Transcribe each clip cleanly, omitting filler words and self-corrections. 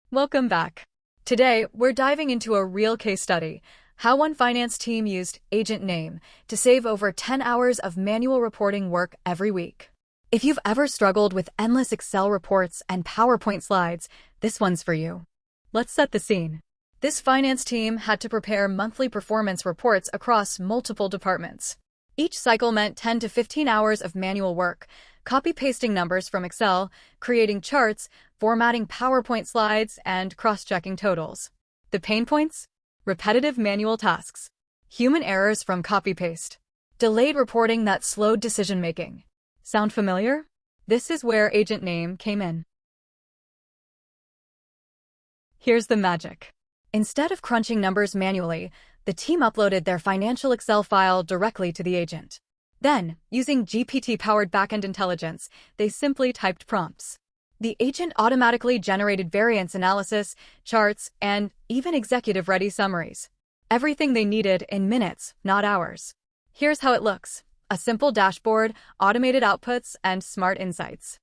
Welcome back. Today, we're diving into a real case study, how one finance team used Agent Name to save over 10 hours of manual reporting work every week. If you've ever struggled with endless Excel reports and PowerPoint slides, this one's for you. Let's set the scene. This finance team had to prepare monthly performance reports across multiple departments. Each cycle meant 10 to 15 hours of manual work, copy-pasting numbers from Excel, creating charts, formatting PowerPoint slides, and cross-checking totals. The pain points? Repetitive manual tasks. Human errors from copy-paste. Delayed reporting that slowed decision-making. Sound familiar? This is where Agent Name came in. Here's the magic. Instead of crunching numbers manually, the team uploaded their financial Excel file directly to the agent. Then, using GPT-powered backend intelligence, they simply typed prompts. The agent automatically generated variance analysis, charts, and even executive-ready summaries. Everything they needed in minutes, not hours. Here's how it looks: a simple dashboard, automated outputs, and smart insights.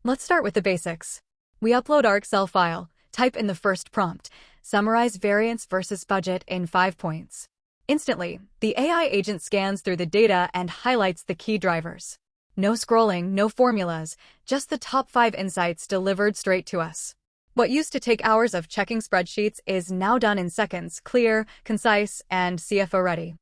Let's start with the basics. We upload our Excel file, type in the first prompt, summarize variance versus budget in 5 points. Instantly, the AI agent scans through the data and highlights the key drivers. No scrolling, no formulas, just the top 5 insights delivered straight to us. What used to take hours of checking spreadsheets is now done in seconds, clear, concise, and CFO-ready.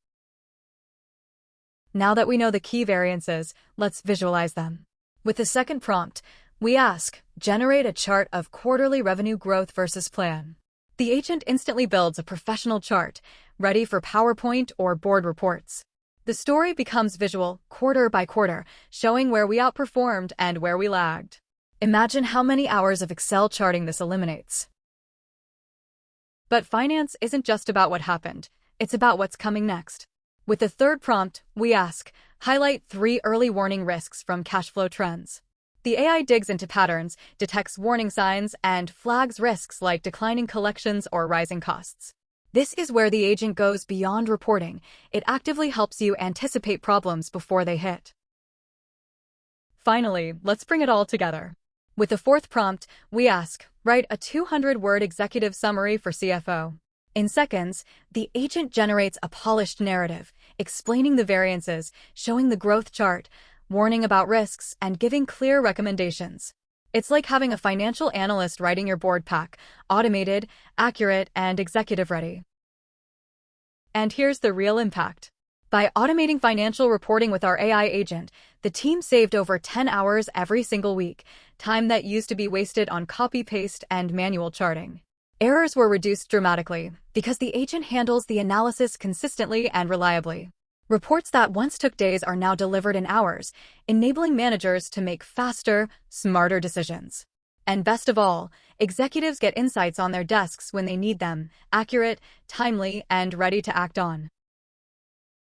Now that we know the key variances, let's visualize them. With the second prompt, we ask, generate a chart of quarterly revenue growth versus plan. The agent instantly builds a professional chart, ready for PowerPoint or board reports. The story becomes visual, quarter by quarter, showing where we outperformed and where we lagged. Imagine how many hours of Excel charting this eliminates. But finance isn't just about what happened, it's about what's coming next. With the third prompt, we ask, highlight 3 early warning risks from cash flow trends. The AI digs into patterns, detects warning signs, and flags risks like declining collections or rising costs. This is where the agent goes beyond reporting. It actively helps you anticipate problems before they hit. Finally, let's bring it all together. With the fourth prompt, we ask, write a 200-word executive summary for CFO. In seconds, the agent generates a polished narrative, explaining the variances, showing the growth chart, warning about risks, and giving clear recommendations. It's like having a financial analyst writing your board pack, automated, accurate, and executive-ready. And here's the real impact. By automating financial reporting with our AI agent, the team saved over 10 hours every single week, time that used to be wasted on copy-paste and manual charting. Errors were reduced dramatically because the agent handles the analysis consistently and reliably. Reports that once took days are now delivered in hours, enabling managers to make faster, smarter decisions. And best of all, executives get insights on their desks when they need them, accurate, timely, and ready to act on.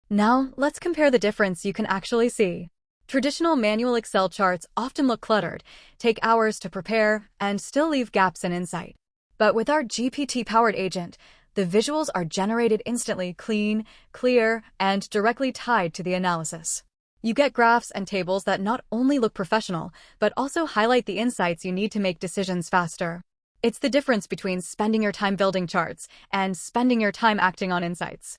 Now, let's compare the difference you can actually see. Traditional manual Excel charts often look cluttered, take hours to prepare, and still leave gaps in insight. But with our GPT-powered agent, the visuals are generated instantly, clean, clear, and directly tied to the analysis. You get graphs and tables that not only look professional, but also highlight the insights you need to make decisions faster. It's the difference between spending your time building charts and spending your time acting on insights.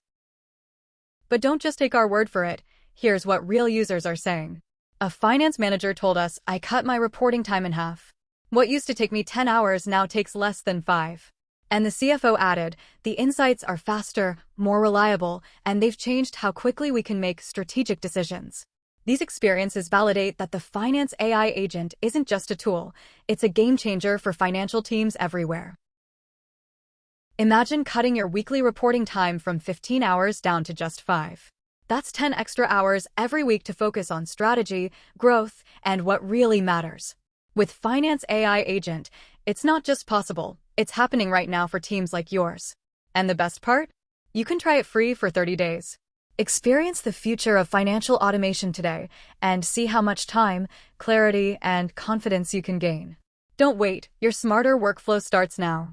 But don't just take our word for it. Here's what real users are saying. A finance manager told us, I cut my reporting time in half. What used to take me 10 hours now takes less than 5. And the CFO added, the insights are faster, more reliable, and they've changed how quickly we can make strategic decisions. These experiences validate that the finance AI agent isn't just a tool, it's a game changer for financial teams everywhere. Imagine cutting your weekly reporting time from 15 hours down to just 5. That's 10 extra hours every week to focus on strategy, growth, and what really matters. With Finance AI Agent, it's not just possible, it's happening right now for teams like yours. And the best part? You can try it free for 30 days. Experience the future of financial automation today and see how much time, clarity, and confidence you can gain. Don't wait, your smarter workflow starts now.